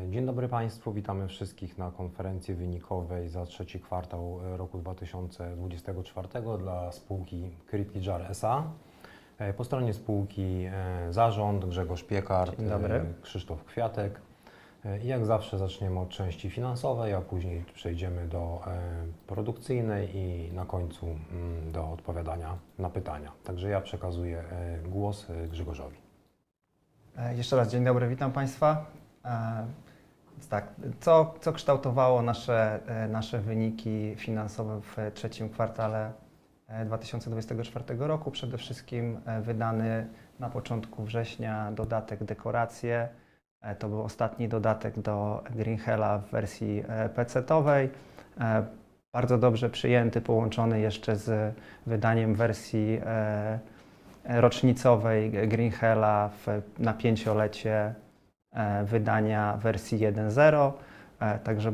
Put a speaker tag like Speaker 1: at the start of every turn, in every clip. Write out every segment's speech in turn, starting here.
Speaker 1: Dzień dobry Państwu, witamy wszystkich na konferencji wynikowej za trzeci kwartał roku 2024 dla spółki Cryptjar S.A. Po stronie spółki zarząd, Grzegorz Piekart, Krzysztof Kwiatek. I jak zawsze zaczniemy od części finansowej, a później przejdziemy do produkcyjnej i na końcu do odpowiadania na pytania. Także ja przekazuję głos Grzegorzowi.
Speaker 2: Jeszcze raz dzień dobry, witam Państwa. Więc tak, co kształtowało nasze wyniki finansowe w trzecim kwartale 2024 roku? Przede wszystkim wydany na początku września dodatek Dekoracje. To był ostatni dodatek do Greenhella w wersji PC-towej. Bardzo dobrze przyjęty, połączony jeszcze z wydaniem wersji rocznicowej Greenhella na 5-lecie wydania wersji 1.0. Także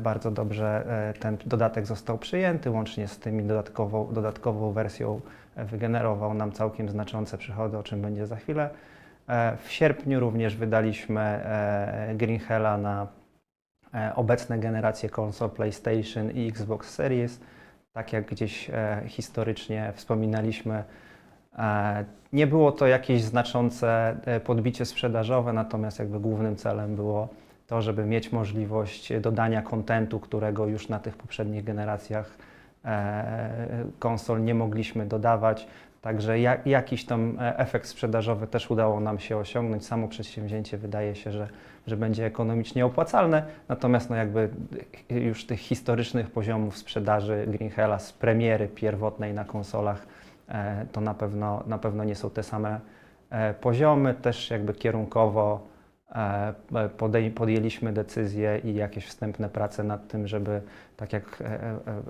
Speaker 2: bardzo dobrze ten dodatek został przyjęty. Łącznie z tymi dodatkową wersją wygenerował nam całkiem znaczące przychody, o czym będzie za chwilę. W sierpniu również wydaliśmy Greenhella na obecne generacje konsol PlayStation i Xbox Series. Tak jak gdzieś historycznie wspominaliśmy, nie było to jakieś znaczące podbicie sprzedażowe, natomiast jakby głównym celem było to, żeby mieć możliwość dodania kontentu, którego już na tych poprzednich generacjach konsol nie mogliśmy dodawać. Także jakiś tam efekt sprzedażowy też udało nam się osiągnąć. Samo przedsięwzięcie wydaje się, że będzie ekonomicznie opłacalne, natomiast no jakby już tych historycznych poziomów sprzedaży Greenhella z premiery pierwotnej na konsolach to na pewno nie są te same poziomy. Też jakby kierunkowo podjęliśmy decyzję i jakieś wstępne prace nad tym, żeby tak jak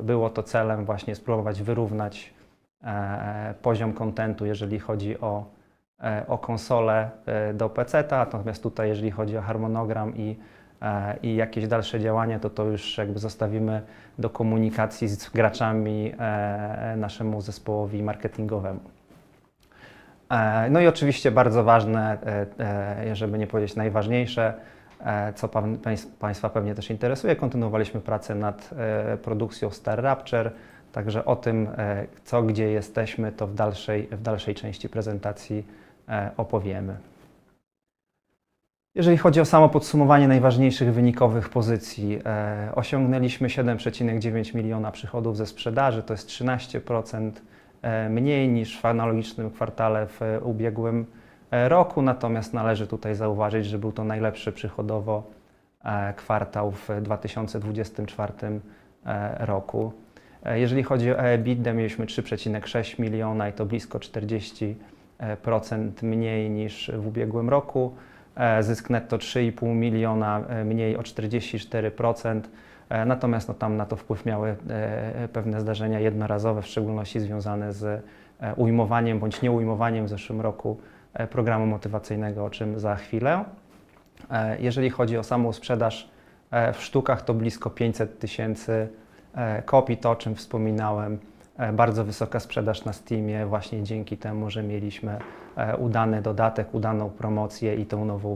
Speaker 2: było to celem właśnie spróbować wyrównać poziom kontentu, jeżeli chodzi o konsolę do PC-ta, natomiast tutaj jeżeli chodzi o harmonogram i jakieś dalsze działania, to już jakby zostawimy do komunikacji z graczami naszemu zespołowi marketingowemu. No i oczywiście bardzo ważne, żeby nie powiedzieć najważniejsze, co Państwa pewnie też interesuje, kontynuowaliśmy pracę nad produkcją Star Rapture, także o tym, co, gdzie jesteśmy, to w dalszej części prezentacji opowiemy. Jeżeli chodzi o samo podsumowanie najważniejszych wynikowych pozycji, osiągnęliśmy 7,9 miliona przychodów ze sprzedaży, to jest 13% mniej niż w analogicznym kwartale w ubiegłym roku, natomiast należy tutaj zauważyć, że był to najlepszy przychodowo kwartał w 2024 roku. Jeżeli chodzi o EBITDA, mieliśmy 3,6 miliona i to blisko 40% mniej niż w ubiegłym roku. Zysk netto 3,5 miliona, mniej o 44%, natomiast no, tam na to wpływ miały pewne zdarzenia jednorazowe, w szczególności związane z ujmowaniem bądź nieujmowaniem w zeszłym roku programu motywacyjnego, o czym za chwilę. Jeżeli chodzi o samą sprzedaż w sztukach, to blisko 500 tysięcy kopii, to o czym wspominałem. Bardzo wysoka sprzedaż na Steamie właśnie dzięki temu, że mieliśmy udany dodatek, udaną promocję i tą nową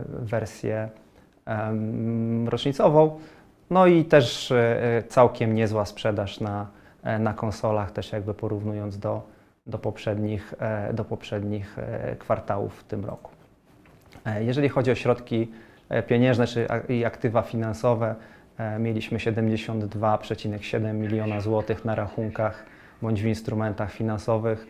Speaker 2: wersję rocznicową. No i też całkiem niezła sprzedaż na konsolach, też jakby porównując do poprzednich kwartałów w tym roku. Jeżeli chodzi o środki pieniężne i aktywa finansowe, mieliśmy 72,7 miliona złotych na rachunkach bądź w instrumentach finansowych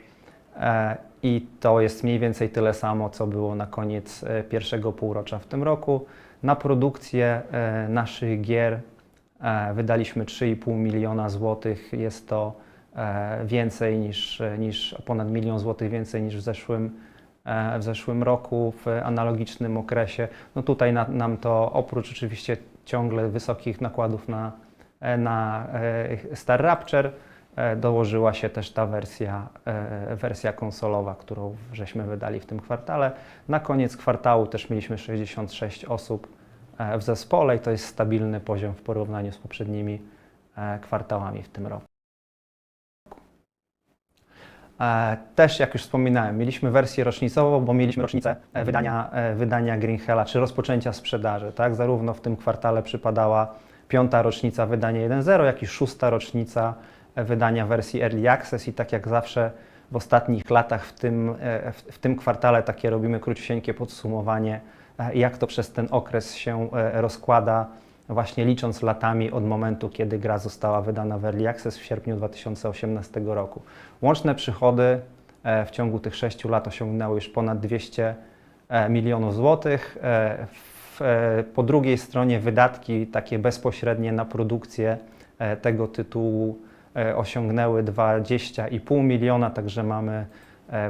Speaker 2: i to jest mniej więcej tyle samo, co było na koniec pierwszego półrocza w tym roku. Na produkcję naszych gier wydaliśmy 3,5 miliona złotych. Jest to więcej niż ponad 1 milion złotych więcej niż w zeszłym roku w analogicznym okresie. No tutaj nam to oprócz oczywiście ciągle wysokich nakładów na Star Rapture dołożyła się też ta wersja konsolowa, którą żeśmy wydali w tym kwartale. Na koniec kwartału też mieliśmy 66 osób w zespole i to jest stabilny poziom w porównaniu z poprzednimi kwartałami w tym roku. Też, jak już wspominałem, mieliśmy wersję rocznicową, bo mieliśmy rocznicę wydania Greenhella, czy rozpoczęcia sprzedaży. Tak? Zarówno w tym kwartale przypadała 5. rocznica wydania 1.0, jak i 6. rocznica wydania wersji Early Access i tak jak zawsze w ostatnich latach w tym kwartale takie robimy króciusieńkie podsumowanie, jak to przez ten okres się rozkłada, właśnie licząc latami od momentu, kiedy gra została wydana w Early Access w sierpniu 2018 roku. Łączne przychody w ciągu tych 6 lat osiągnęły już ponad 200 milionów złotych. Po drugiej stronie wydatki takie bezpośrednie na produkcję tego tytułu osiągnęły 20,5 miliona, także mamy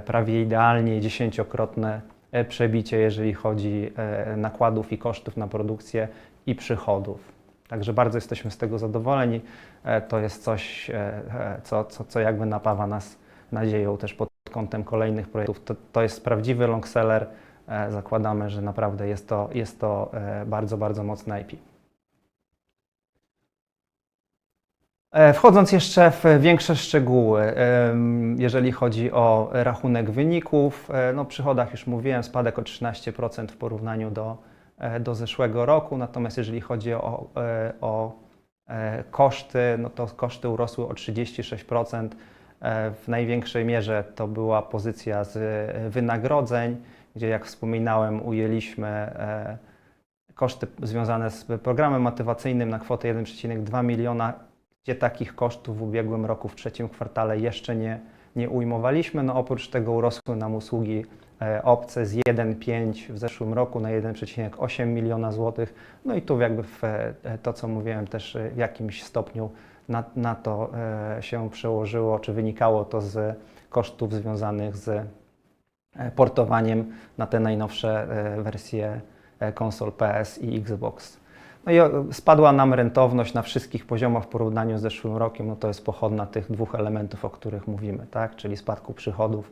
Speaker 2: prawie idealnie 10-krotne przebicie, jeżeli chodzi nakładów i kosztów na produkcję i przychodów. Także bardzo jesteśmy z tego zadowoleni. To jest coś, co jakby napawa nas nadzieją też pod kątem kolejnych projektów. To jest prawdziwy long seller. Zakładamy, że naprawdę jest to bardzo, bardzo mocne IP. Wchodząc jeszcze w większe szczegóły, jeżeli chodzi o rachunek wyników, no, w przychodach już mówiłem, spadek o 13% w porównaniu do zeszłego roku, natomiast jeżeli chodzi o koszty, no to koszty urosły o 36%. W największej mierze to była pozycja z wynagrodzeń, gdzie jak wspominałem ujęliśmy koszty związane z programem motywacyjnym na kwotę 1,2 miliona, gdzie takich kosztów w ubiegłym roku w trzecim kwartale jeszcze nie ujmowaliśmy. No oprócz tego urosły nam usługi obce z 1,5 w zeszłym roku na 1,8 miliona złotych. No i tu jakby to, co mówiłem, też w jakimś stopniu na to się przełożyło, czy wynikało to z kosztów związanych z portowaniem na te najnowsze wersje konsol PS i Xbox. No i spadła nam rentowność na wszystkich poziomach w porównaniu z zeszłym rokiem. No to jest pochodna tych dwóch elementów, o których mówimy, tak? Czyli spadku przychodów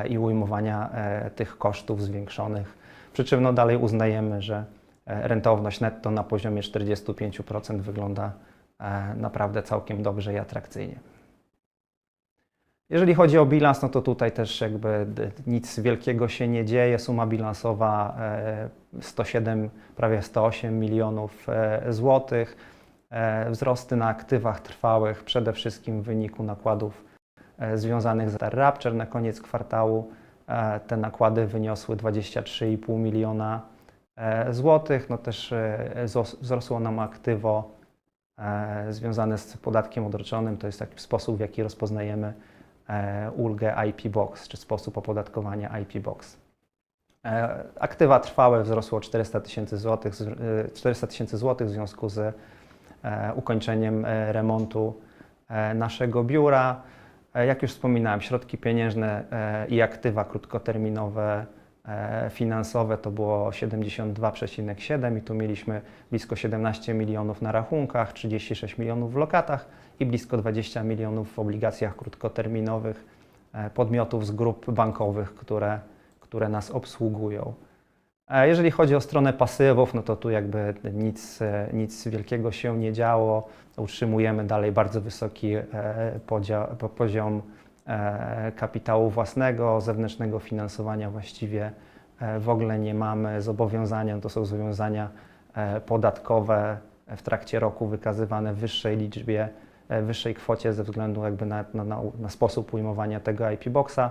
Speaker 2: i ujmowania tych kosztów zwiększonych. Przy czym no dalej uznajemy, że rentowność netto na poziomie 45% wygląda naprawdę całkiem dobrze i atrakcyjnie. Jeżeli chodzi o bilans, no to tutaj też jakby nic wielkiego się nie dzieje. Suma bilansowa 107, prawie 108 milionów złotych. Wzrosty na aktywach trwałych, przede wszystkim w wyniku nakładów związanych z Rapture. Na koniec kwartału te nakłady wyniosły 23,5 miliona złotych. No też wzrosło nam aktywo związane z podatkiem odroczonym. To jest taki sposób, w jaki rozpoznajemy ulgę IP Box, czy sposób opodatkowania IP Box. Aktywa trwałe wzrosło o 400 tysięcy złotych w związku z ukończeniem remontu naszego biura. Jak już wspominałem, środki pieniężne i aktywa krótkoterminowe finansowe to było 72,7 i tu mieliśmy blisko 17 milionów na rachunkach, 36 milionów w lokatach i blisko 20 milionów w obligacjach krótkoterminowych podmiotów z grup bankowych, które nas obsługują. Jeżeli chodzi o stronę pasywów, no to tu jakby nic wielkiego się nie działo. Utrzymujemy dalej bardzo wysoki poziom kapitału własnego, zewnętrznego finansowania właściwie w ogóle nie mamy. Zobowiązania to są zobowiązania podatkowe w trakcie roku wykazywane w wyższej liczbie, wyższej kwocie ze względu jakby na sposób ujmowania tego IP Boxa,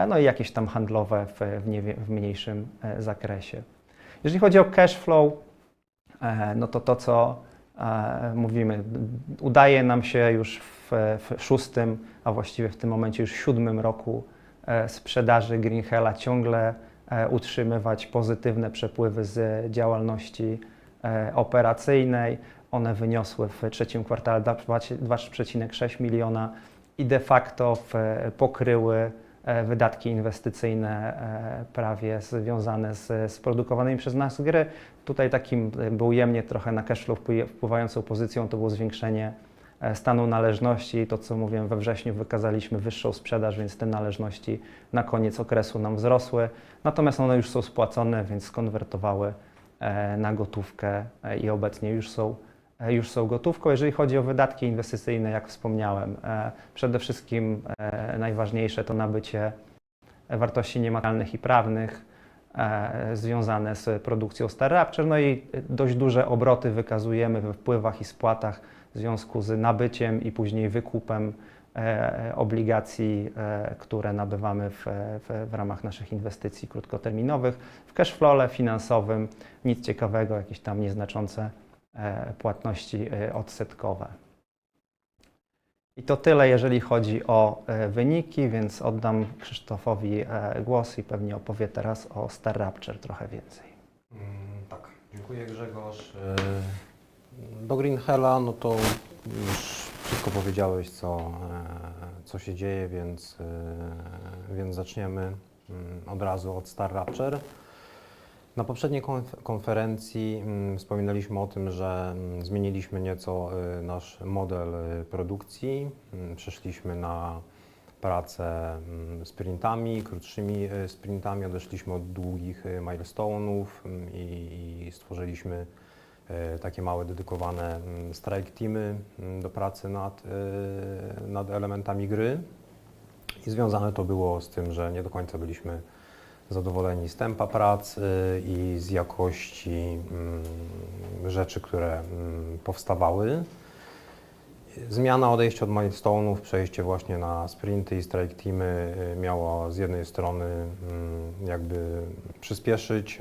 Speaker 2: no i jakieś tam handlowe w mniejszym zakresie. Jeżeli chodzi o cash flow, no to co mówimy, udaje nam się już w 6., a właściwie w tym momencie już 7. roku sprzedaży Greenhella ciągle utrzymywać pozytywne przepływy z działalności operacyjnej. One wyniosły w trzecim kwartale 2,6 miliona i de facto pokryły wydatki inwestycyjne prawie związane z produkowanymi przez nas gry. Tutaj takim ujemnie trochę na cashflow wpływającą pozycją to było zwiększenie stanu należności. To, co mówiłem, we wrześniu wykazaliśmy wyższą sprzedaż, więc te należności na koniec okresu nam wzrosły. Natomiast one już są spłacone, więc skonwertowały na gotówkę i obecnie już są już są gotówką. Jeżeli chodzi o wydatki inwestycyjne, jak wspomniałem, przede wszystkim najważniejsze to nabycie wartości niematerialnych i prawnych związane z produkcją Star Rapture, no i dość duże obroty wykazujemy we wpływach i spłatach w związku z nabyciem i później wykupem obligacji, które nabywamy w ramach naszych inwestycji krótkoterminowych. W cashflowie finansowym nic ciekawego, jakieś tam nieznaczące płatności odsetkowe. I to tyle, jeżeli chodzi o wyniki, więc oddam Krzysztofowi głos i pewnie opowie teraz o Star Rapture trochę więcej.
Speaker 1: Tak, dziękuję Grzegorz. Do Green Hella, no to już wszystko powiedziałeś, co się dzieje, więc zaczniemy od razu od Star Rapture. Na poprzedniej konferencji wspominaliśmy o tym, że zmieniliśmy nieco nasz model produkcji. Przeszliśmy na pracę sprintami, krótszymi sprintami, odeszliśmy od długich milestone'ów i stworzyliśmy takie małe, dedykowane strike teamy do pracy nad elementami gry. I związane to było z tym, że nie do końca byliśmy zadowoleni z tempa pracy i z jakości rzeczy, które powstawały. Zmiana odejścia od milestone'ów, przejście właśnie na sprinty i strike teamy miało z jednej strony jakby przyspieszyć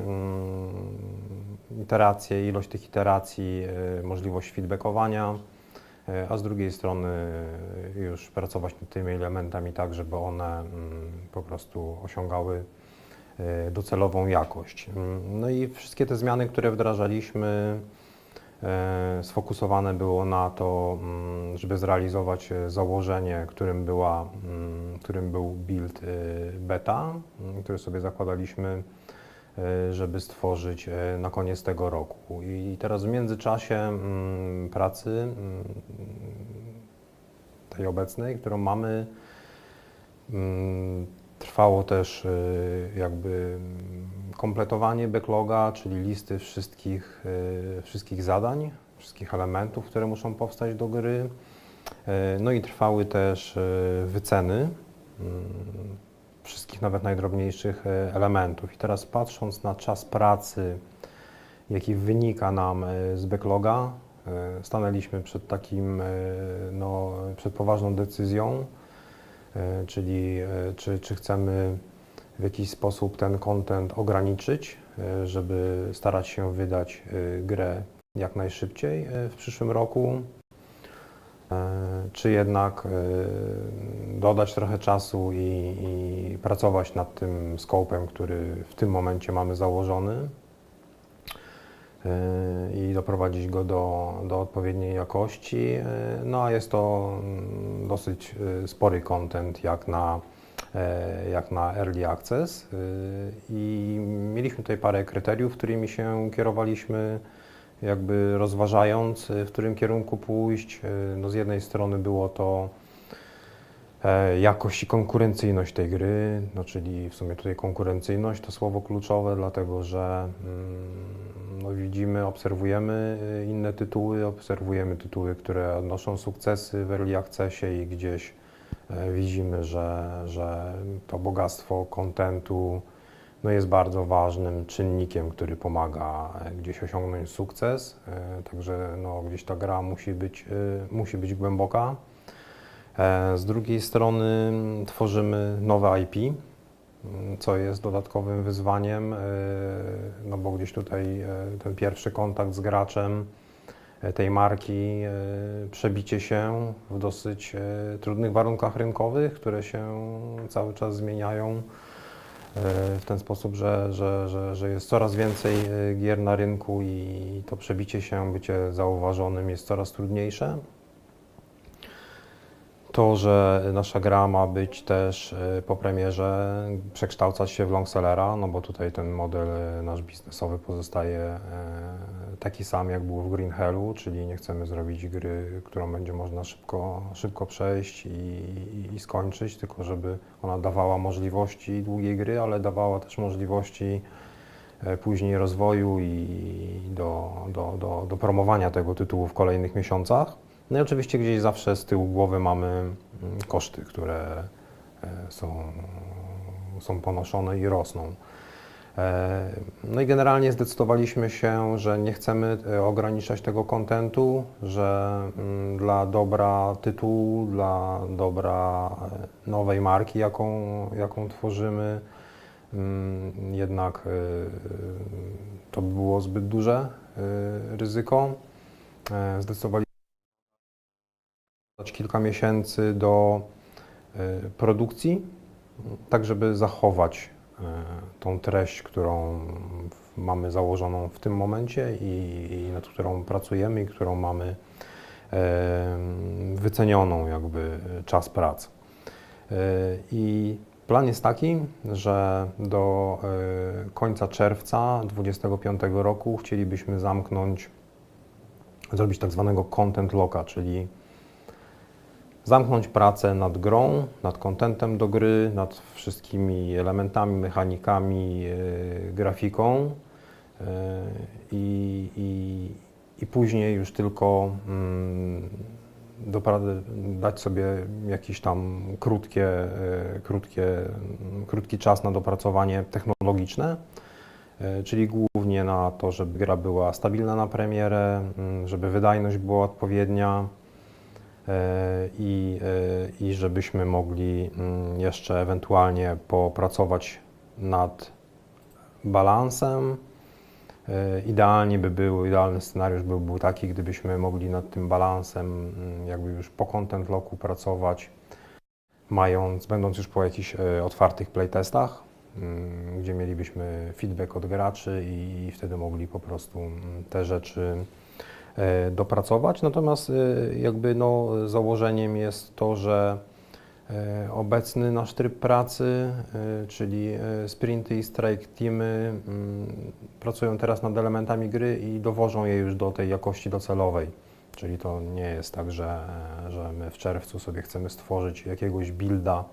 Speaker 1: iteracje, ilość tych iteracji, możliwość feedbackowania, a z drugiej strony już pracować nad tymi elementami tak, żeby one po prostu osiągały docelową jakość. No i wszystkie te zmiany, które wdrażaliśmy, sfokusowane było na to, żeby zrealizować założenie, którym był build beta, który sobie zakładaliśmy, żeby stworzyć na koniec tego roku. I teraz w międzyczasie pracy tej obecnej, którą mamy, trwało też jakby kompletowanie backloga, czyli listy wszystkich zadań, wszystkich elementów, które muszą powstać do gry. No i trwały też wyceny wszystkich nawet najdrobniejszych elementów. I teraz patrząc na czas pracy, jaki wynika nam z backloga, stanęliśmy przed przed poważną decyzją, czyli czy chcemy w jakiś sposób ten content ograniczyć, żeby starać się wydać grę jak najszybciej w przyszłym roku, czy jednak dodać trochę czasu i pracować nad tym scope'em, który w tym momencie mamy założony i doprowadzić go do odpowiedniej jakości. No a jest to dosyć spory content jak na Early Access i mieliśmy tutaj parę kryteriów, którymi się kierowaliśmy, jakby rozważając, w którym kierunku pójść. No z jednej strony było to jakość i konkurencyjność tej gry, no czyli w sumie tutaj konkurencyjność to słowo kluczowe, dlatego że no widzimy, obserwujemy inne tytuły, obserwujemy tytuły, które odnoszą sukcesy w Early Accessie i gdzieś widzimy, że to bogactwo kontentu no jest bardzo ważnym czynnikiem, który pomaga gdzieś osiągnąć sukces. Także no, gdzieś ta gra musi być głęboka. Z drugiej strony tworzymy nowe IP, co jest dodatkowym wyzwaniem, no bo gdzieś tutaj ten pierwszy kontakt z graczem tej marki, przebicie się w dosyć trudnych warunkach rynkowych, które się cały czas zmieniają w ten sposób, że jest coraz więcej gier na rynku i to przebicie się, bycie zauważonym jest coraz trudniejsze. To, że nasza gra ma być też po premierze, przekształcać się w longsellera, no bo tutaj ten model nasz biznesowy pozostaje taki sam, jak był w Green Hellu, czyli nie chcemy zrobić gry, którą będzie można szybko przejść i skończyć, tylko żeby ona dawała możliwości długiej gry, ale dawała też możliwości później rozwoju i do promowania tego tytułu w kolejnych miesiącach. No i oczywiście gdzieś zawsze z tyłu głowy mamy koszty, które są ponoszone i rosną. No i generalnie zdecydowaliśmy się, że nie chcemy ograniczać tego kontentu, że dla dobra tytułu, dla dobra nowej marki, jaką tworzymy, jednak to by było zbyt duże ryzyko. Zdecydowaliśmy dać kilka miesięcy do produkcji, tak żeby zachować tą treść, którą mamy założoną w tym momencie i nad którą pracujemy i którą mamy wycenioną jakby czas pracy. I plan jest taki, że do końca czerwca 2025 roku chcielibyśmy zrobić tak zwanego content locka, czyli zamknąć pracę nad grą, nad contentem do gry, nad wszystkimi elementami, mechanikami, grafiką i później już tylko dać sobie jakiś tam krótki czas na dopracowanie technologiczne, czyli głównie na to, żeby gra była stabilna na premierę, żeby wydajność była odpowiednia, i żebyśmy mogli jeszcze ewentualnie popracować nad balansem. Idealny scenariusz był taki, gdybyśmy mogli nad tym balansem jakby już po content locku pracować, będąc już po jakichś otwartych playtestach, gdzie mielibyśmy feedback od graczy i wtedy mogli po prostu te rzeczy dopracować. Natomiast jakby założeniem jest to, że obecny nasz tryb pracy, czyli sprinty i strike teamy, pracują teraz nad elementami gry i dowożą je już do tej jakości docelowej. Czyli to nie jest tak, że my w czerwcu sobie chcemy stworzyć jakiegoś builda,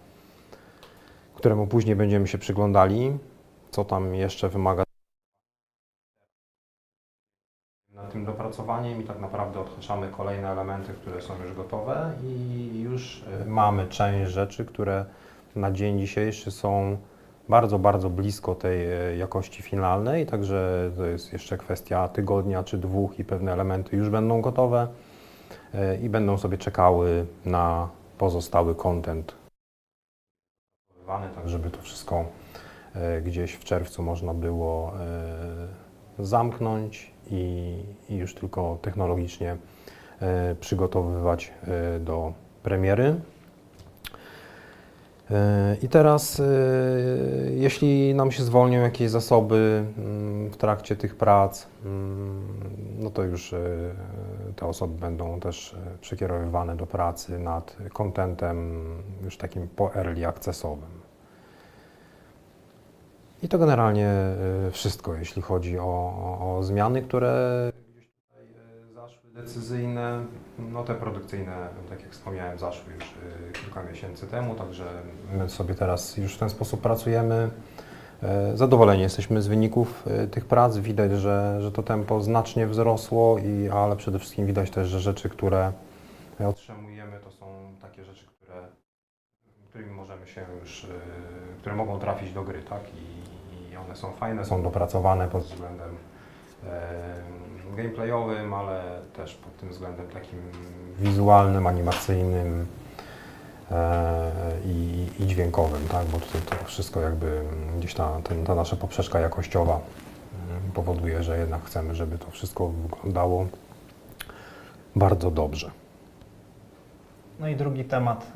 Speaker 1: któremu później będziemy się przyglądali, co tam jeszcze wymaga nad tym dopracowaniem i tak naprawdę odhaczamy kolejne elementy, które są już gotowe i już mamy część rzeczy, które na dzień dzisiejszy są bardzo, bardzo blisko tej jakości finalnej, także to jest jeszcze kwestia tygodnia czy dwóch i pewne elementy już będą gotowe i będą sobie czekały na pozostały content, tak żeby to wszystko gdzieś w czerwcu można było zamknąć i już tylko technologicznie przygotowywać do premiery. I teraz, jeśli nam się zwolnią jakieś zasoby w trakcie tych prac, no to już te osoby będą też przekierowywane do pracy nad contentem już takim po early accessowym. I to generalnie wszystko, jeśli chodzi o zmiany, które gdzieś tutaj zaszły, decyzyjne. No te produkcyjne, tak jak wspomniałem, zaszły już kilka miesięcy temu, także my sobie teraz już w ten sposób pracujemy. Zadowoleni jesteśmy z wyników tych prac. Widać, że to tempo znacznie wzrosło, ale przede wszystkim widać też, że rzeczy, które otrzymujemy, to są takie rzeczy, którymi możemy się już, które mogą trafić do gry, tak? I one są fajne, są dopracowane pod względem gameplayowym, ale też pod tym względem takim wizualnym, animacyjnym i dźwiękowym, tak? Bo tutaj to wszystko jakby gdzieś ta nasza poprzeczka jakościowa powoduje, że jednak chcemy, żeby to wszystko wyglądało bardzo dobrze.
Speaker 2: No i drugi temat,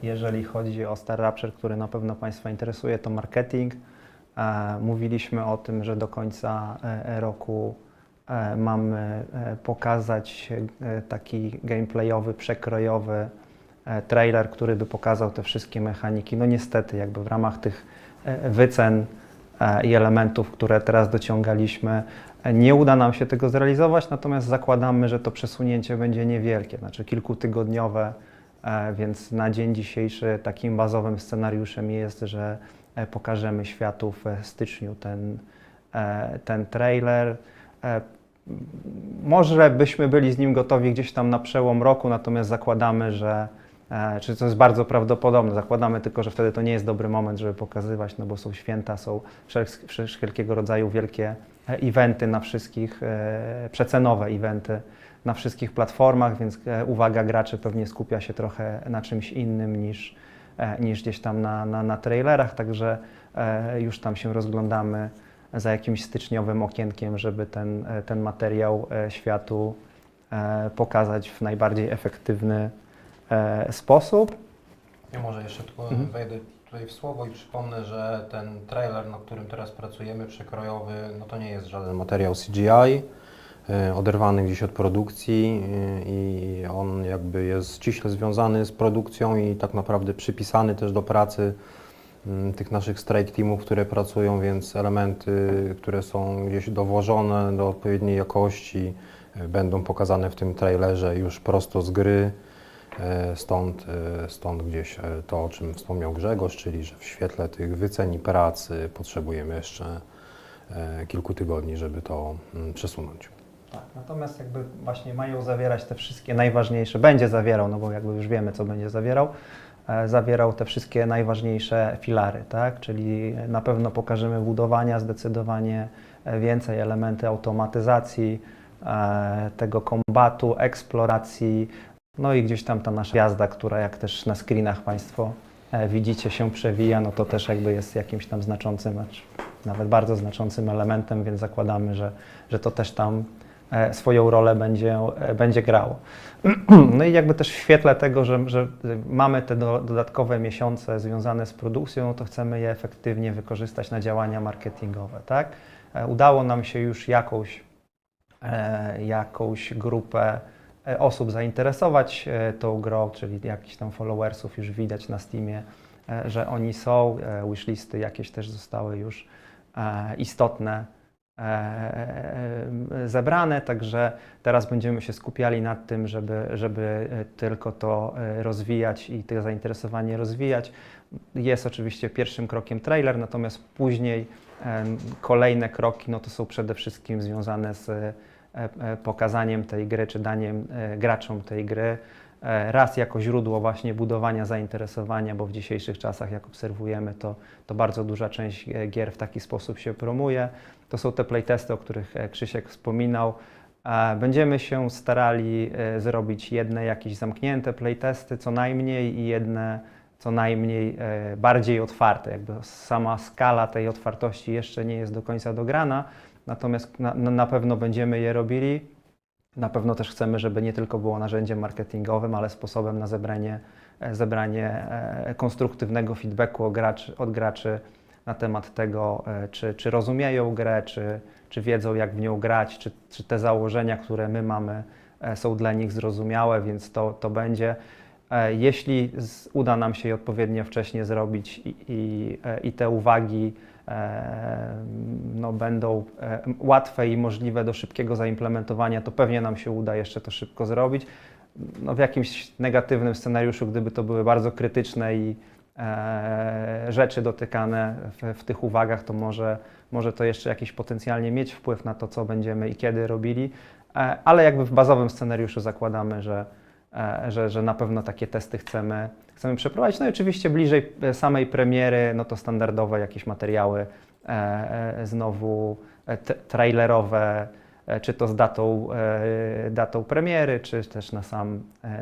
Speaker 2: jeżeli chodzi o Star Rapture, który na pewno Państwa interesuje, to marketing. Mówiliśmy o tym, że do końca roku mamy pokazać taki gameplayowy, przekrojowy trailer, który by pokazał te wszystkie mechaniki. No niestety, jakby w ramach tych wycen i elementów, które teraz dociągaliśmy, nie uda nam się tego zrealizować, natomiast zakładamy, że to przesunięcie będzie niewielkie, znaczy kilkutygodniowe, więc na dzień dzisiejszy takim bazowym scenariuszem jest, że pokażemy światu w styczniu ten trailer. Może byśmy byli z nim gotowi gdzieś tam na przełom roku, natomiast zakładamy, że, czy to jest bardzo prawdopodobne, zakładamy tylko, że wtedy to nie jest dobry moment, żeby pokazywać, no bo są święta, są wszelkiego rodzaju wielkie eventy na wszystkich, przecenowe eventy na wszystkich platformach, więc uwaga graczy pewnie skupia się trochę na czymś innym niż gdzieś tam na trailerach, także już tam się rozglądamy za jakimś styczniowym okienkiem, żeby ten materiał światu pokazać w najbardziej efektywny sposób.
Speaker 1: Ja może jeszcze tylko wejdę tutaj w słowo i przypomnę, że ten trailer, na którym teraz pracujemy, przekrojowy, no to nie jest żaden materiał CGI, oderwany gdzieś od produkcji i on jakby jest ściśle związany z produkcją i tak naprawdę przypisany też do pracy tych naszych strike teamów, które pracują, więc elementy, które są gdzieś dowożone do odpowiedniej jakości, będą pokazane w tym trailerze już prosto z gry. Stąd gdzieś to, o czym wspomniał Grzegorz, czyli że w świetle tych wycen pracy potrzebujemy jeszcze kilku tygodni, żeby to przesunąć.
Speaker 2: Tak, natomiast jakby właśnie mają zawierać te wszystkie najważniejsze, będzie zawierał, no bo jakby już wiemy, co będzie zawierał te wszystkie najważniejsze filary, tak? Czyli na pewno pokażemy budowania, zdecydowanie więcej elementy automatyzacji, tego kombatu, eksploracji, no i gdzieś tam ta nasza jazda, która jak też na screenach Państwo widzicie się przewija, no to też jakby jest jakimś tam znaczącym, nawet bardzo znaczącym elementem, więc zakładamy, że to też tam swoją rolę będzie grało. No i jakby też w świetle tego, że mamy te dodatkowe miesiące związane z produkcją, no to chcemy je efektywnie wykorzystać na działania marketingowe, tak? Udało nam się już jakąś grupę osób zainteresować tą grą, czyli jakichś tam followersów już widać na Steamie, że oni są, wishlisty jakieś też zostały już istotne zebrane, także teraz będziemy się skupiali nad tym, żeby tylko to rozwijać i to zainteresowanie rozwijać. Jest oczywiście pierwszym krokiem trailer, natomiast później kolejne kroki no to są przede wszystkim związane z pokazaniem tej gry, czy daniem graczom tej gry raz jako źródło właśnie budowania zainteresowania, bo w dzisiejszych czasach, jak obserwujemy, to bardzo duża część gier w taki sposób się promuje. To są te playtesty, o których Krzysiek wspominał. Będziemy się starali zrobić jedne jakieś zamknięte playtesty co najmniej i jedne co najmniej bardziej otwarte. Jakby sama skala tej otwartości jeszcze nie jest do końca dograna, natomiast na pewno będziemy je robili. Na pewno też chcemy, żeby nie tylko było narzędziem marketingowym, ale sposobem na zebranie konstruktywnego feedbacku od graczy na temat tego, czy rozumieją grę, czy wiedzą, jak w nią grać, czy te założenia, które my mamy, są dla nich zrozumiałe, więc to będzie. Jeśli uda nam się je odpowiednio wcześnie zrobić i te uwagi no, będą łatwe i możliwe do szybkiego zaimplementowania, to pewnie nam się uda jeszcze to szybko zrobić. No, w jakimś negatywnym scenariuszu, gdyby to były bardzo krytyczne i rzeczy dotykane w tych uwagach, to może to jeszcze jakiś potencjalnie mieć wpływ na to, co będziemy i kiedy robili, ale jakby w bazowym scenariuszu zakładamy, że na pewno takie testy chcemy przeprowadzić. No i oczywiście bliżej samej premiery, no to standardowe jakieś materiały znowu trailerowe, czy to z datą premiery, czy też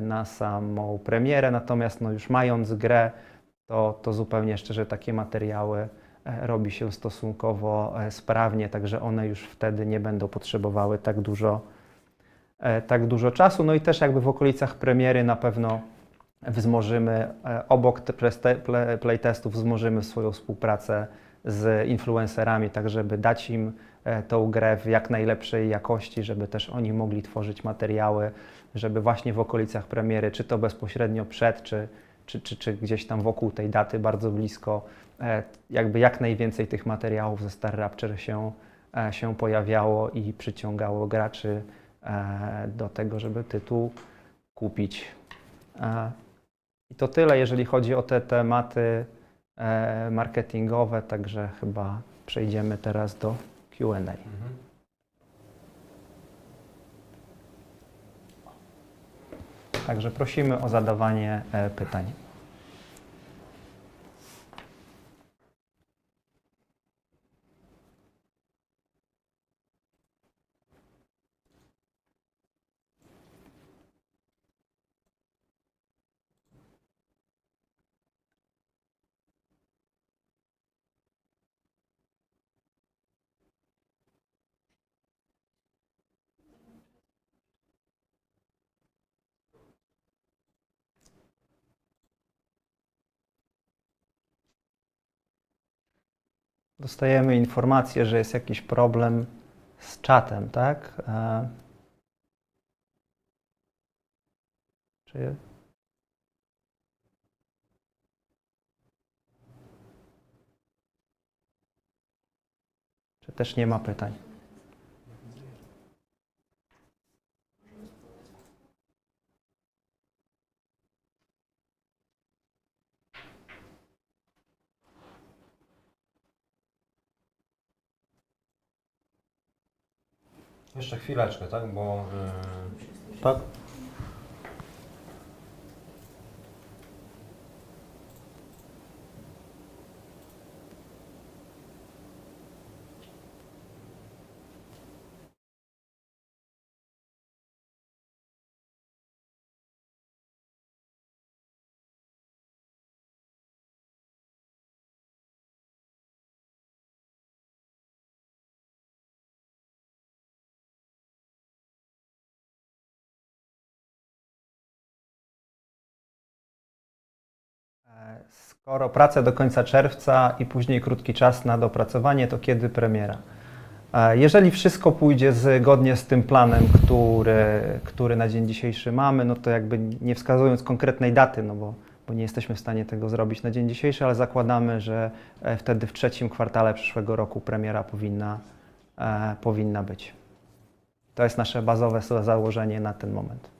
Speaker 2: na samą premierę. Natomiast no już mając grę, to zupełnie szczerze takie materiały robi się stosunkowo sprawnie, także one już wtedy nie będą potrzebowały tak dużo czasu. No i też jakby w okolicach premiery na pewno wzmożymy, obok playtestów wzmożymy swoją współpracę z influencerami, tak żeby dać im tą grę w jak najlepszej jakości, żeby też oni mogli tworzyć materiały, żeby właśnie w okolicach premiery, czy to bezpośrednio przed, czy gdzieś tam wokół tej daty, bardzo blisko, jakby jak najwięcej tych materiałów ze Star Rapture się pojawiało i przyciągało graczy do tego, żeby tytuł kupić. I to tyle, jeżeli chodzi o te tematy marketingowe, także chyba przejdziemy teraz do Q&A. Także prosimy o zadawanie pytań. Dostajemy informację, że jest jakiś problem z czatem, tak? Czy też nie ma pytań?
Speaker 1: Jeszcze chwileczkę, tak? Bo tak?
Speaker 2: Skoro prace do końca czerwca i później krótki czas na dopracowanie, to kiedy premiera? Jeżeli wszystko pójdzie zgodnie z tym planem, który na dzień dzisiejszy mamy, no to jakby nie wskazując konkretnej daty, no bo nie jesteśmy w stanie tego zrobić na dzień dzisiejszy, ale zakładamy, że wtedy w trzecim kwartale przyszłego roku premiera powinna być. To jest nasze bazowe założenie na ten moment.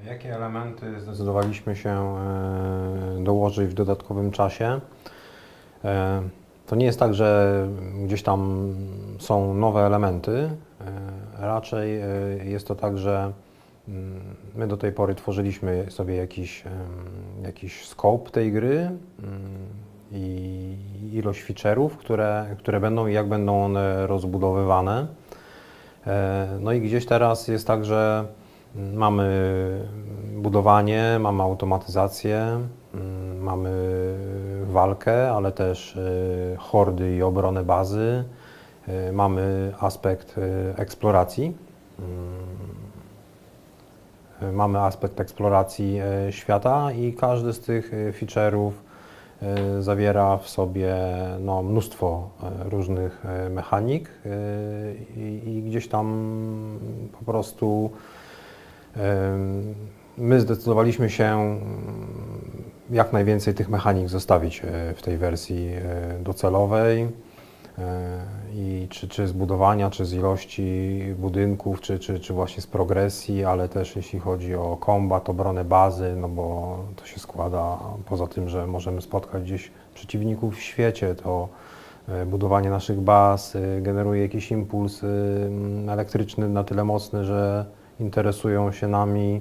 Speaker 1: Jakie elementy zdecydowaliśmy się dołożyć w dodatkowym czasie? To nie jest tak, że gdzieś tam są nowe elementy. Raczej jest to tak, że my do tej pory tworzyliśmy sobie jakiś scope tej gry i ilość feature'ów, które będą i jak będą one rozbudowywane. No i gdzieś teraz jest tak, że mamy budowanie, mamy automatyzację, mamy walkę, ale też hordy i obronę bazy, mamy aspekt eksploracji. Mamy aspekt eksploracji świata i każdy z tych feature'ów zawiera w sobie no, mnóstwo różnych mechanik i gdzieś tam po prostu my zdecydowaliśmy się jak najwięcej tych mechanik zostawić w tej wersji docelowej i czy z budowania, czy z ilości budynków, czy właśnie z progresji, ale też jeśli chodzi o kombat, obronę bazy, no bo to się składa, poza tym, że możemy spotkać gdzieś przeciwników w świecie, to budowanie naszych baz generuje jakiś impuls elektryczny na tyle mocny, że interesują się nami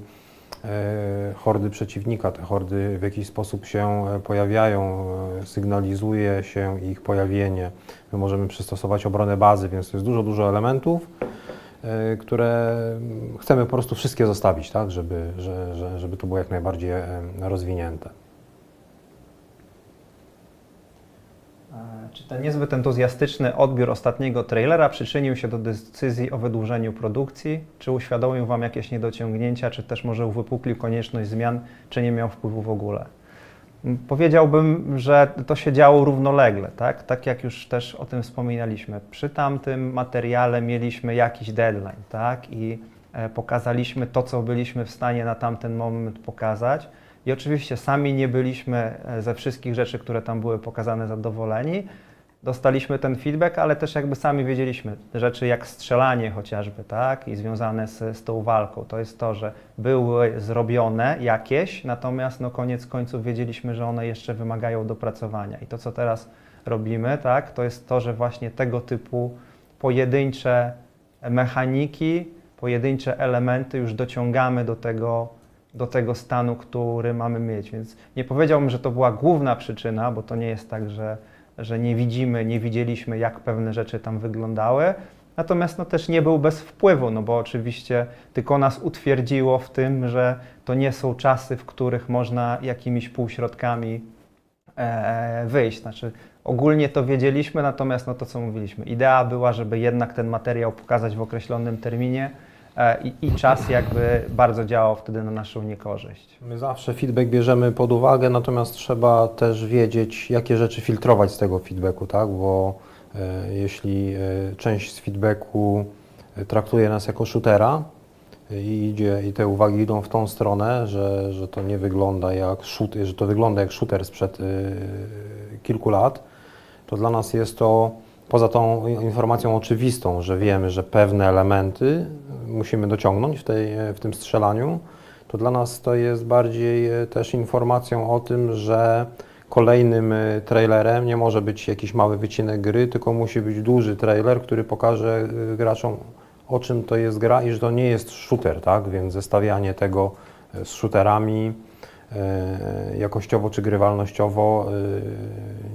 Speaker 1: hordy przeciwnika. Te hordy w jakiś sposób się pojawiają, sygnalizuje się ich pojawienie. My możemy przystosować obronę bazy, więc to jest dużo elementów, które chcemy po prostu wszystkie zostawić, tak, żeby to było jak najbardziej rozwinięte.
Speaker 2: Czy ten niezbyt entuzjastyczny odbiór ostatniego trailera przyczynił się do decyzji o wydłużeniu produkcji? Czy uświadomił Wam jakieś niedociągnięcia, czy też może uwypuklił konieczność zmian, czy nie miał wpływu w ogóle? Powiedziałbym, że to się działo równolegle, tak? Tak jak już też o tym wspominaliśmy. Przy tamtym materiale mieliśmy jakiś deadline, tak? I pokazaliśmy to, co byliśmy w stanie na tamten moment pokazać. I oczywiście sami nie byliśmy ze wszystkich rzeczy, które tam były pokazane, zadowoleni, dostaliśmy ten feedback, ale też jakby sami wiedzieliśmy rzeczy jak strzelanie chociażby, tak, i związane z tą walką. To jest to, że były zrobione jakieś, natomiast no koniec końców wiedzieliśmy, że one jeszcze wymagają dopracowania. I to, co teraz robimy, tak, to jest to, że właśnie tego typu pojedyncze mechaniki, pojedyncze elementy już dociągamy do tego stanu, który mamy mieć. Więc nie powiedziałbym, że to była główna przyczyna, bo to nie jest tak, że nie widzieliśmy, jak pewne rzeczy tam wyglądały. Natomiast no, też nie był bez wpływu, no bo oczywiście tylko nas utwierdziło w tym, że to nie są czasy, w których można jakimiś półśrodkami wyjść. Znaczy ogólnie to wiedzieliśmy, natomiast no to co mówiliśmy, idea była, żeby jednak ten materiał pokazać w określonym terminie i czas jakby bardzo działał wtedy na naszą niekorzyść.
Speaker 1: My zawsze feedback bierzemy pod uwagę, natomiast trzeba też wiedzieć, jakie rzeczy filtrować z tego feedbacku, tak? Bo jeśli część z feedbacku traktuje nas jako shootera i te uwagi idą w tą stronę, że to nie wygląda jak shooter, że to wygląda jak shooter sprzed kilku lat, to dla nas jest to poza tą informacją oczywistą, że wiemy, że pewne elementy musimy dociągnąć w tym strzelaniu, to dla nas to jest bardziej też informacją o tym, że kolejnym trailerem nie może być jakiś mały wycinek gry, tylko musi być duży trailer, który pokaże graczom, o czym to jest gra i że to nie jest shooter, tak? Więc zestawianie tego z shooterami jakościowo czy grywalnościowo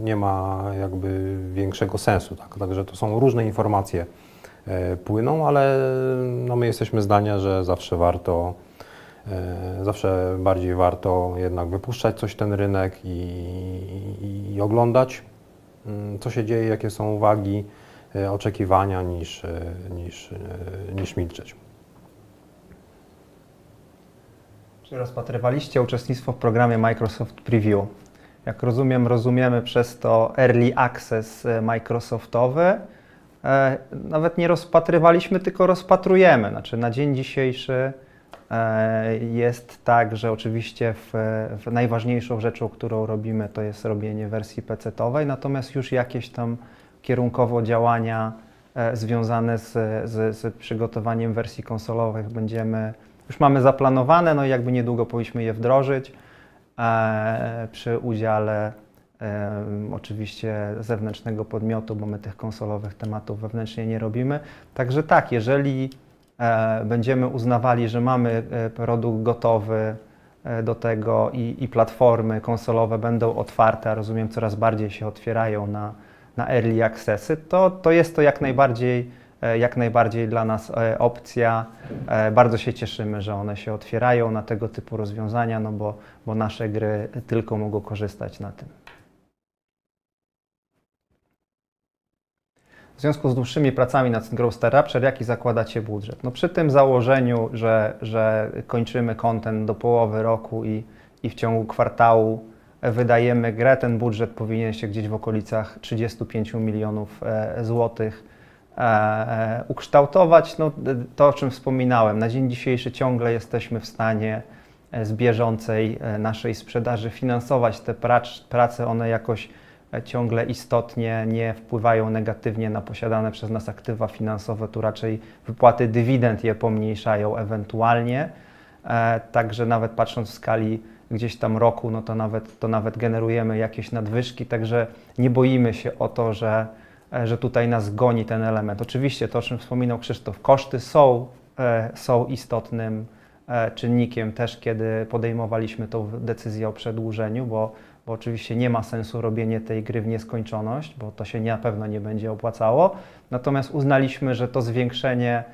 Speaker 1: nie ma jakby większego sensu, tak? Także to są różne informacje płyną, ale no my jesteśmy zdania, że zawsze bardziej warto jednak wypuszczać coś w ten rynek i oglądać, co się dzieje, jakie są uwagi, oczekiwania, niż milczeć.
Speaker 2: Czy rozpatrywaliście uczestnictwo w programie Microsoft Preview? Jak rozumiem, rozumiemy przez to Early Access Microsoftowy. Nawet nie rozpatrywaliśmy, tylko rozpatrujemy. Znaczy na dzień dzisiejszy jest tak, że oczywiście najważniejszą rzeczą, którą robimy, to jest robienie wersji PC-towej, natomiast już jakieś tam kierunkowo działania związane z przygotowaniem wersji konsolowych już mamy zaplanowane, no i jakby niedługo powinniśmy je wdrożyć przy udziale oczywiście zewnętrznego podmiotu, bo my tych konsolowych tematów wewnętrznie nie robimy. Także tak, jeżeli będziemy uznawali, że mamy produkt gotowy do tego i platformy konsolowe będą otwarte, a rozumiem coraz bardziej się otwierają na early accessy, to jest to jak najbardziej dla nas opcja. Bardzo się cieszymy, że one się otwierają na tego typu rozwiązania, no bo nasze gry tylko mogą korzystać na tym. W związku z dłuższymi pracami nad Growth Star Rapture, jaki zakładacie budżet? No przy tym założeniu, że kończymy content do połowy roku i w ciągu kwartału wydajemy grę, ten budżet powinien się gdzieś w okolicach 35 milionów złotych ukształtować. No, to, o czym wspominałem, na dzień dzisiejszy ciągle jesteśmy w stanie z bieżącej naszej sprzedaży finansować te prace, one jakoś ciągle istotnie nie wpływają negatywnie na posiadane przez nas aktywa finansowe, tu raczej wypłaty dywidend je pomniejszają ewentualnie, także nawet patrząc w skali gdzieś tam roku, no to nawet generujemy jakieś nadwyżki, także nie boimy się o to, że tutaj nas goni ten element. Oczywiście to, o czym wspominał Krzysztof, koszty są istotnym czynnikiem też, kiedy podejmowaliśmy tą decyzję o przedłużeniu, bo oczywiście nie ma sensu robienie tej gry w nieskończoność, bo to się na pewno nie będzie opłacało. Natomiast uznaliśmy, że to zwiększenie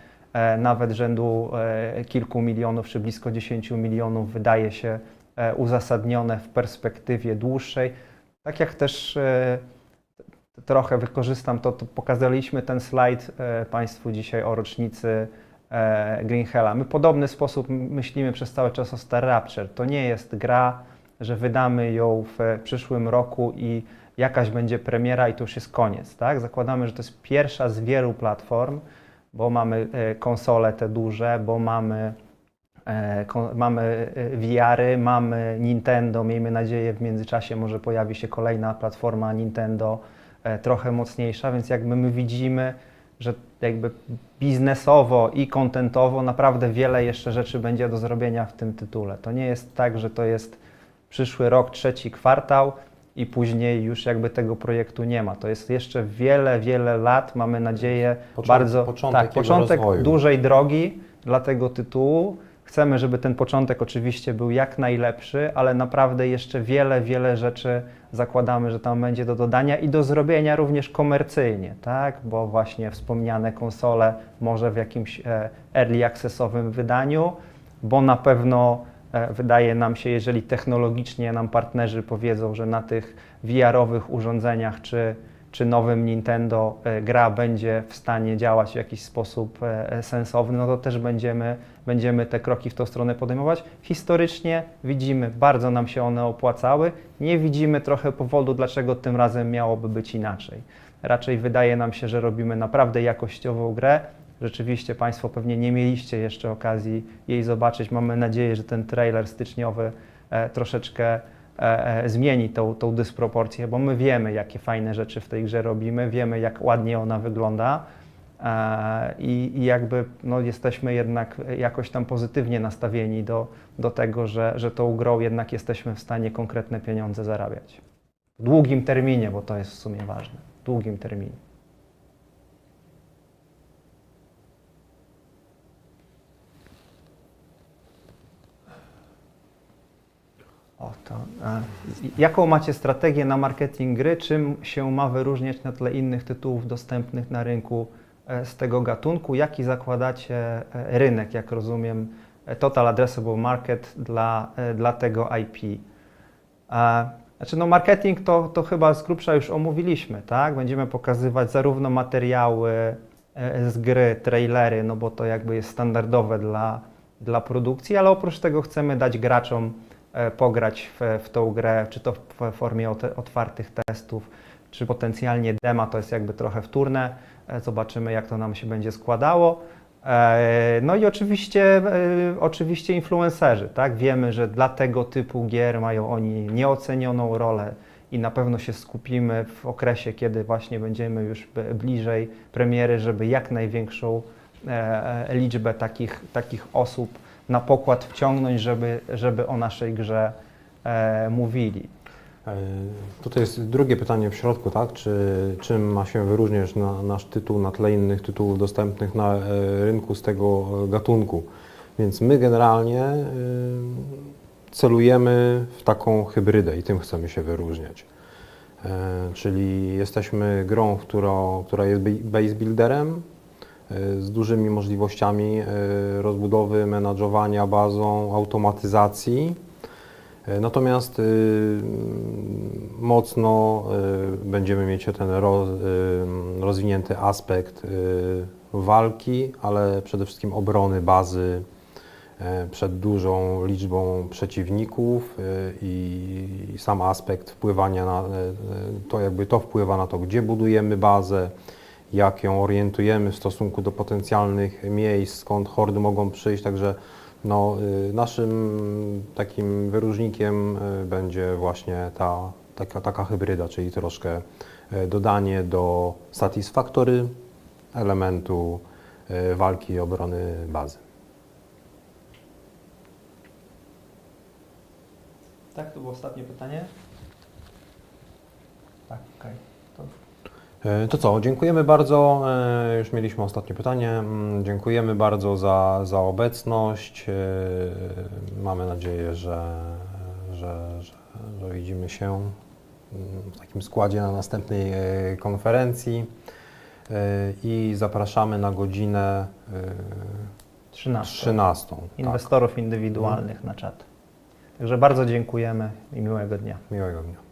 Speaker 2: nawet rzędu kilku milionów czy blisko 10 milionów wydaje się uzasadnione w perspektywie dłuższej. Tak jak też trochę wykorzystam to pokazaliśmy ten slajd Państwu dzisiaj o rocznicy Green Hella. My w podobny sposób myślimy przez cały czas o Star Rapture. To nie jest gra, że wydamy ją w przyszłym roku i jakaś będzie premiera i to już jest koniec, tak? Zakładamy, że to jest pierwsza z wielu platform, bo mamy konsole te duże, bo mamy VR-y, mamy Nintendo, miejmy nadzieję w międzyczasie może pojawi się kolejna platforma Nintendo trochę mocniejsza, więc jakby my widzimy, że jakby biznesowo i kontentowo naprawdę wiele jeszcze rzeczy będzie do zrobienia w tym tytule. To nie jest tak, że to jest przyszły rok, trzeci kwartał i później już jakby tego projektu nie ma. To jest jeszcze wiele, wiele lat, mamy nadzieję, początek
Speaker 1: rozwoju.
Speaker 2: dużej drogi dla tego tytułu. Chcemy, żeby ten początek oczywiście był jak najlepszy, ale naprawdę jeszcze wiele, wiele rzeczy zakładamy, że tam będzie do dodania i do zrobienia również komercyjnie, tak? Bo właśnie wspomniane konsole może w jakimś early accessowym wydaniu, bo na pewno wydaje nam się, jeżeli technologicznie nam partnerzy powiedzą, że na tych VR-owych urządzeniach czy nowym Nintendo gra będzie w stanie działać w jakiś sposób sensowny, no to też będziemy te kroki w tą stronę podejmować. Historycznie widzimy, bardzo nam się one opłacały, nie widzimy trochę powodu, dlaczego tym razem miałoby być inaczej. Raczej wydaje nam się, że robimy naprawdę jakościową grę. Rzeczywiście Państwo pewnie nie mieliście jeszcze okazji jej zobaczyć. Mamy nadzieję, że ten trailer styczniowy troszeczkę zmieni tą dysproporcję, bo my wiemy, jakie fajne rzeczy w tej grze robimy, wiemy, jak ładnie ona wygląda i jakby no, jesteśmy jednak jakoś tam pozytywnie nastawieni do tego, że tą grą jednak jesteśmy w stanie konkretne pieniądze zarabiać. W długim terminie, bo to jest w sumie ważne, w długim terminie. Jaką macie strategię na marketing gry? Czym się ma wyróżniać na tle innych tytułów dostępnych na rynku z tego gatunku? Jaki zakładacie rynek, jak rozumiem, total addressable market dla tego IP? Znaczy no marketing to chyba z grubsza już omówiliśmy, tak? Będziemy pokazywać zarówno materiały z gry, trailery, no bo to jakby jest standardowe dla produkcji, ale oprócz tego chcemy dać graczom pograć w tą grę, czy to w formie otwartych testów, czy potencjalnie dema, to jest jakby trochę wtórne. Zobaczymy, jak to nam się będzie składało. No i oczywiście influencerzy, tak? Wiemy, że dla tego typu gier mają oni nieocenioną rolę i na pewno się skupimy w okresie, kiedy właśnie będziemy już bliżej premiery, żeby jak największą liczbę takich osób na pokład wciągnąć, żeby o naszej grze mówili.
Speaker 1: Tutaj jest drugie pytanie w środku, tak? Czym ma się wyróżniać nasz tytuł na tle innych tytułów dostępnych na rynku z tego gatunku? Więc my generalnie celujemy w taką hybrydę i tym chcemy się wyróżniać. Czyli jesteśmy grą, która jest base builderem, z dużymi możliwościami rozbudowy, menadżowania bazą, automatyzacji. Natomiast mocno będziemy mieć ten rozwinięty aspekt walki, ale przede wszystkim obrony bazy przed dużą liczbą przeciwników i sam aspekt wpływania na to, jakby to wpływa na to, gdzie budujemy bazę, jak ją orientujemy w stosunku do potencjalnych miejsc, skąd hordy mogą przyjść, także no, naszym takim wyróżnikiem będzie właśnie taka hybryda, czyli troszkę dodanie do Satisfactory elementu walki i obrony bazy.
Speaker 2: Tak, to było ostatnie pytanie? Tak, okej.
Speaker 1: To co, dziękujemy bardzo. Już mieliśmy ostatnie pytanie. Dziękujemy bardzo za obecność. Mamy nadzieję, że widzimy się w takim składzie na następnej konferencji i zapraszamy na godzinę 13.
Speaker 2: Inwestorów indywidualnych na czat. Także bardzo dziękujemy i miłego dnia.
Speaker 1: Miłego dnia.